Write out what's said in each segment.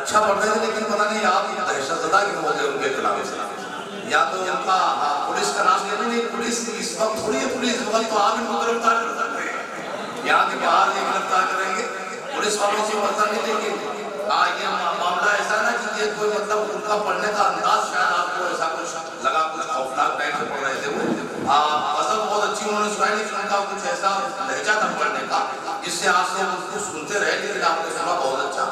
अच्छा पढ़ रहे थे, लेकिन पता नहीं आप दहशतज़दा क्यों हो गए उनके खिलाफ। या तो उनका पुलिस का नाम लेना नहीं, पुलिस इस वक्त थोड़ी है, पुलिस वक्त तो आप इनको गिरफ्तार कर सकते हैं, यहाँ के बाहर ये गिरफ्तार करेंगे, पुलिस वालों से पता नहीं लेंगे। हाँ, ये मामला ऐसा ना कि ये कोई मतलब उनका पढ़ने का अंदाज शायद आपको ऐसा कुछ लगा, कुछ खौफनाक टाइप से पढ़ रहे थे वो। गज़ल बहुत अच्छी उन्होंने सुनाई, लेकिन उनका कुछ ऐसा लहजा था पढ़ने का जिससे आप लोग उसको सुनते रहे, लेकिन आपने सुना बहुत अच्छा।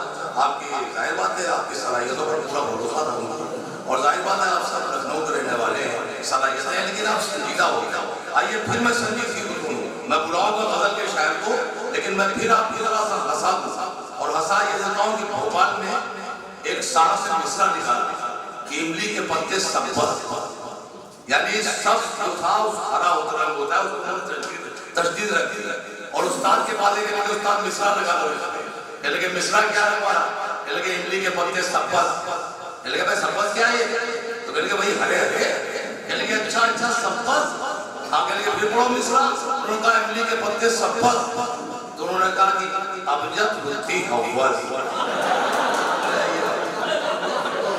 आपकी जाहिर बात है, आपकी सलाहियतों पर पूरा भरोसा था उनको, और जाहिर बात है आप सब लखनऊ के रहने वाले हैं, सलाहियत है, लेकिन आप संजीदा हो गया। आइए फिर मैं संजीद की बोलूँ, मैं बुलाऊंगा गज़ल के शायर को, लेकिन मैं फिर आपकी जरा सा हंसा दूँ, और हंसा ये देता हूँ कि भोपाल में एक साहब से मिसरा निकाला कि इमली के पत्ते सब, यानी सब जो था उस हरा होता रंग होता है, उसको तशदीद रखी है, और उस्ताद के पास लेके उस्ताद मिसरा लगा दो, लेकिन मिसरा क्या है हमारा, लेकिन इमली के पत्ते सब्बस, लेकिन भाई सब्बस क्या है, तो कहने भाई हरे हरे, लेकिन अच्छा अच्छा सब्बस, हाँ कहने फिर पढ़ो मिसरा, उन्होंने कहा इमली के पत्ते सब्बस, तो उन्होंने कहा कि अबजद होती हव्वस,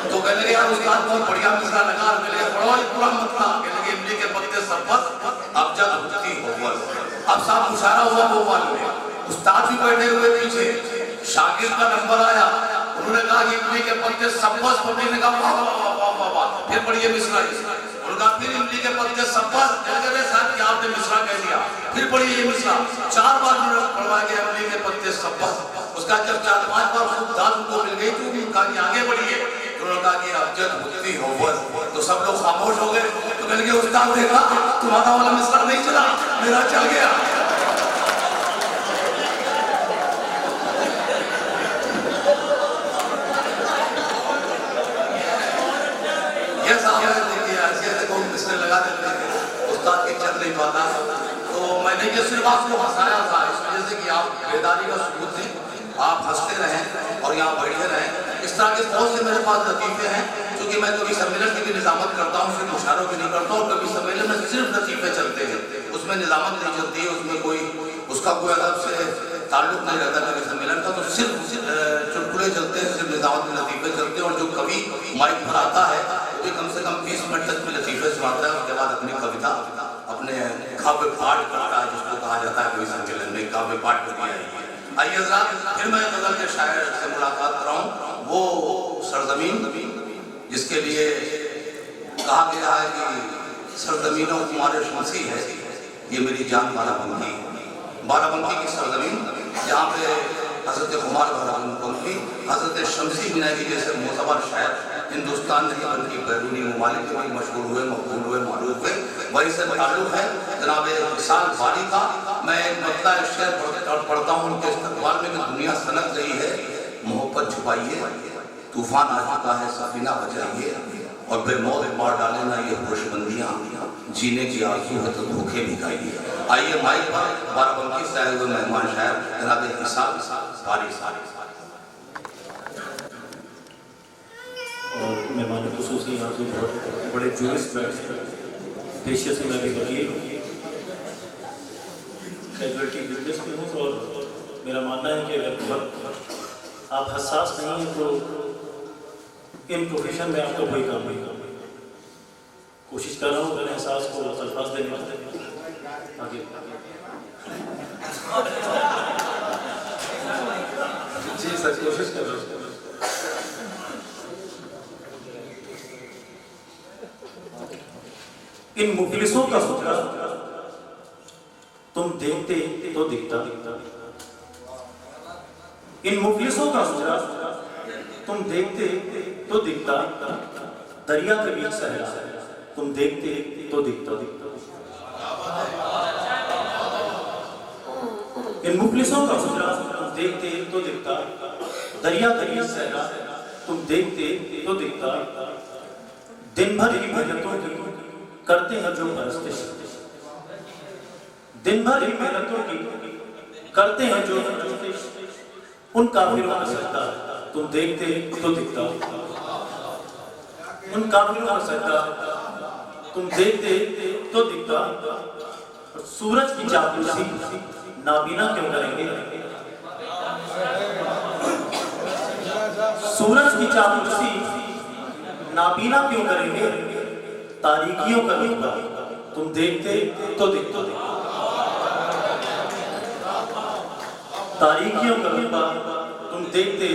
तो कहने लगे यार उस्ताद बहुत बढ़िया मिसरा लगा, कहने लगे पढ़ो पूरा मतलब, कहने लगे इमली के पत्ते सब्बस अबजद होती हव्वस। अब साहब मुशायरा हुआ भोपाल में, उस्ताद भी बैठे हुए पीछे, शागिर्द का नंबर आया, उन्होंने कहा कि इमली के पत्ते सब्बस, पढ़ने ने कहा वाह वाह वाह वाह वाह, फिर पढ़िए मिसरा, उनका फिर इमली के पत्ते सब्बस, कहने साहब कि आपने मिसरा कह दिया, फिर पढ़िए ये मिसरा, 4 बार पढ़वा के इमली के पत्ते सब्बस। उसका जब 4-5 बार खूब दाद उनको मिल गई तो उनका कि आगे बढ़िए, उन्होंने कहा कि अबजद होती हव्वस, तो सब लोग खामोश हो गए, तो कहने के उस्ताद देखा तुम्हारा वाला मिसरा नहीं चला, मेरा चल गया। ये साहब देखिए ऐसे को मिसरे लगा देते हैं, उस्ताद के चल नहीं पाता, तो मैंने ये सिर्फ आपको हंसाया था इस वजह से कि आप बेदारी का सबूत दें, आप हंसते रहें और यहाँ बैठे रहें। इस तरह के बहुत से मेरे पास लतीफ़े हैं, क्योंकि मैं कभी सम्मेलन की भी निज़ामत करता हूँ, सिर्फ मुशायरों की नहीं करता हूँ, कभी सम्मेलन में सिर्फ लतीफ़े चलते हैं, उसमें निज़ामत नहीं चलती है, उसमें कोई उसका कोई अदब से ताल्लुक़ नहीं रहता कभी सम्मेलन का, तो सिर्फ चुटकुले चलते हैं, सिर्फ निज़ामत में लतीफ़े चलते हैं, और जो कभी माइक पर आता है वो भी कम से कम 20 मिनट तक में लतीफ़े सुनाता है, उसके बाद अपनी कविता अपने काव्य पाठ करता है, जिसको कहा जाता है कोई सम्मेलन में काव्य पाठ कर दिया। आइए हज़रात, फिर मैं गज़ल के शायर से मुलाकात कराऊँ, वो सरजमीन जिसके लिए कहा गया है कि सरजमीनों तुम्हारे शमसी है, ये मेरी जान बाराबंकी की सरजमीन, जहाँ पे हज़रत कुमार बाराबंकी, हज़रत शमसी मिनाई जैसे मोतबर शायर हिंदुस्तान नहीं बल्कि बैरूनी ममालिक में भी मशहूर हुए, मकबूल हुए, मारूफ हुए, वही से ताल्लुक़ है जनाब विशाल बारी का। मैं एक मतलब शेर पढ़ता हूँ उनके इस्तक़बाल में कि दुनिया सनक गई है, मोहब्बत छुपाइए, तूफान आ चुका है, सफीना बचाइए, और बेमौत मार डाले ना ये होशबंदियाँ, जीने की आरज़ू है तो धोखे भी खाइए। आइए माइक पर बाराबंकी से आए हुए मेहमान शायर जनाब विशाल बारी और मेहमान खुसूसी यहाँ से बहुत बड़े जुरिस्ट पेशे से मैं भी वकील कैजुअलिटी बिजनेस में हूँ, और मेरा मानना है कि अगर बहुत आप हसास नहीं हैं तो इन प्रोफेशन में आपको कोई काम नहीं करना। कोशिश कर रहा हूँ मेरे एहसास को अल्फाज देने आगे। जी सर, कोशिश कर रहा हूँ। इन मुफलिसों का सुखा तुम देखते तो दिखता, इन मुफलिसों का सुखा तुम देखते तो दिखता, दरिया के बीच सहरा तुम देखते तो दिखता। इन मुफलिसों का सुखा तुम देखते तो दिखता, दरिया के बीच सहरा तुम देखते तो दिखता। दिन भर की मेहनतों की करते हैं जो परस्तिश, दिन भर ही मेहनतों की करते हैं जो परस्तिश, उन काफिरों का सजदा तुम देखते तो दिखता, उन काफिरों का सजदा तुम देखते तो दिखता। और सूरज की चापलूसी नाबीना क्यों करेंगे, सूरज की चापलूसी नाबीना क्यों करेंगे, तारीकियों का रुतबा तुम देखते तो दिखते, तारीकियों का रुतबा तुम देखते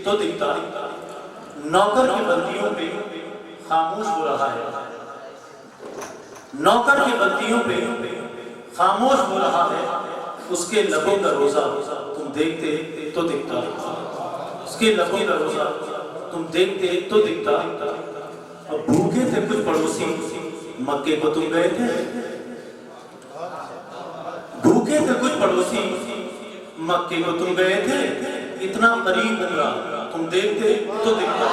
तो दिखता। नौकर की बत्तियों पे खामोश हो रहा है, नौकर की बत्तियों पे खामोश हो रहा है, उसके लबों का रोजा तुम देखते तो दिखता, उसके लबों का रोजा तुम देखते तो दिखता। और भूखे थे कुछ पड़ोसी मक्के को तुम गए थे, भूखे थे कुछ पड़ोसी मक्के को तुम गए थे, इतना करीब उमरा तुम देखते तो दिखता।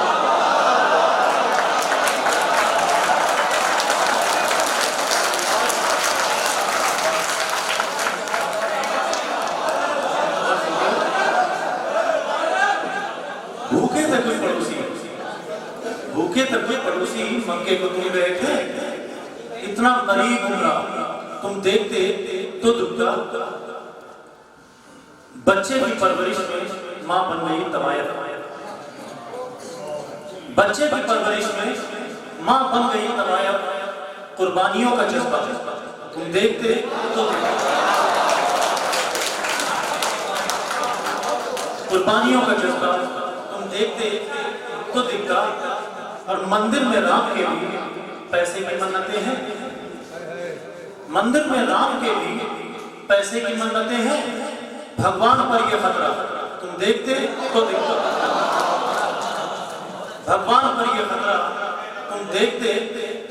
भूखे थे कुछ पड़ोसी, भूखे थे कुछ पड़ोसी मक्के को तुम गए थे, इतना करीब उमरा तुम देखते तो दिखता। बच्चे की परवरिश में मां बन गई तवायफ, बच्चे की परवरिश में मां बन गई तवायफ, कुर्बानियों का जज्बा तुम देखते तो कुर्बानियों का जज्बा तुम देखते तो दिखता। और मंदिर में राम के लिए पैसे की मन्नतें हैं, मंदिर में राम के लिए पैसे की मन्नतें हैं, भगवान पर यह खतरा तुम देखते तो दिखता, भगवान पर यह खतरा तुम देखते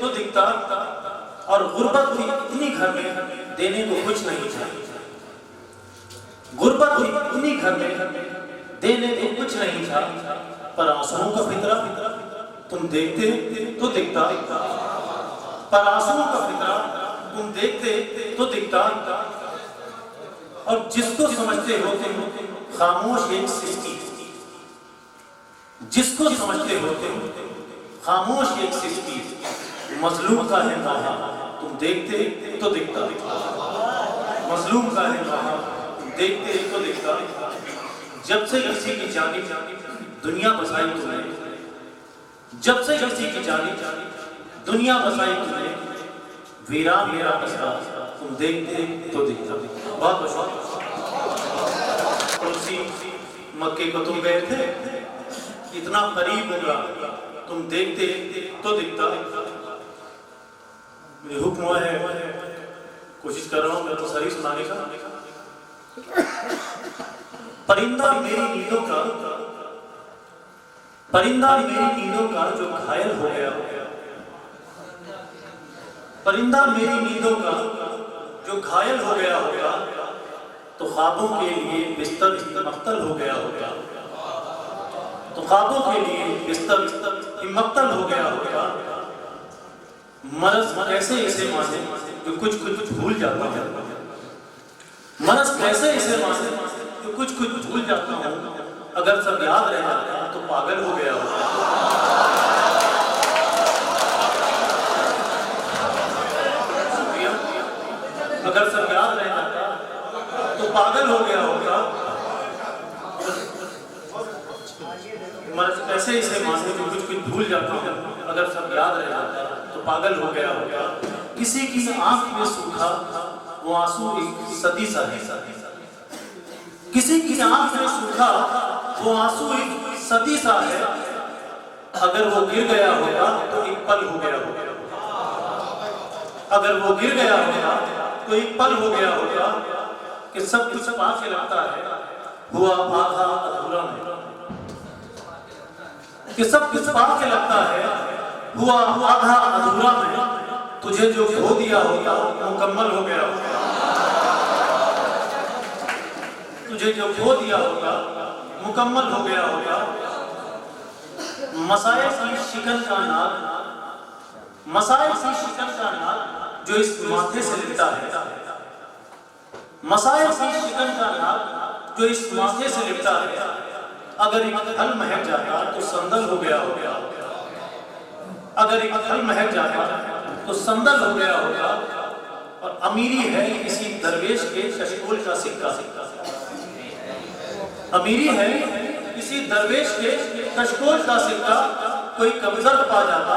तो दिखता। और गुर्बत भी इतनी घर में देने को कुछ नहीं था, गुर्बत भी इतनी घर में देने को कुछ नहीं था, पर आंसुओं का फितरा तुम देखते तो दिखता, पर आंसुओं का फितरा तुम देखते तो दिखता। और जिसको समझते हो तुम खामोश एक सृष्टि, जिसको समझते हो तुम खामोश एक सृष्टि, मजलूम का है वहां तुम देखते तो दिखता, मजलूम का है वहां तुम देखते तो दिखता। जब से किसी की जानिब दुनिया बसाई तुमने, जब से किसी की जानिब दुनिया बसाई तुमने, वीरान मेरा बसरा तुम देखते तो दिखता। बहुत बहुत पड़ोसी मक्के को तुम गए थे, इतना करीब होगा तुम देखते तो दिखता। मुझे हुक्म है, कोशिश कर रहा हूँ मैं तो सही सुनाने का। परिंदा मेरी नींदों का, परिंदा मेरी नींदों का जो घायल हो गया, परिंदा मेरी नींदों का जो घायल हो गया होगा, तो ख्वाबों के लिए बिस्तर मख्तल हो गया होगा, तो ख्वाबों के लिए बिस्तर मख्तल हो गया होगा। मरज़ कैसे इसे माने जो कुछ कुछ भूल जाता है, मरज़ कैसे इसे माने जो कुछ कुछ भूल जाता हूँ, अगर सब याद रह जाता तो पागल हो गया होगा। अगर सब याद रह जाता तो पागल हो गया होगा। मर्ज़ कैसे इसे माने जो कुछ कुछ भूल जाता हूँ, अगर सब याद रह जाता तो पागल हो गया होगा। किसी की आंख में सूखा वो आंसू एक सदी सा है, किसी की आंख में सूखा वो आंसू एक सदी सा है, अगर वो गिर गया होगा तो एक पल हो गया होगा, अगर वो गिर गया होगा तो एक पल हो गया होगा। कि सब कुछ पाके लगता है हुआ आधा अधूरा में, कि सब कुछ पाके लगता है हुआ आधा अधूरा में, तुझे जो खो दिया होगा मुकम्मल हो गया होगा, तुझे जो खो दिया होगा मुकम्मल हो गया होगा। मसाइल की शिकन का नाद, मसाइल की शिकन का नाद जो इस माथे से लिपटा है, मसाइल की शिकन का नाद जो इस माथे से लिपटा है, अगर एक फल महक जाता तो संदल हो गया होगा, अगर एक फल महक जाता तो संदल हो गया होगा। और अमीरी है किसी दरवेश के शशकोल का सिक्का, अमीरी है किसी दरवेश के कशकोल का सिक्का कोई कमजर पा जाता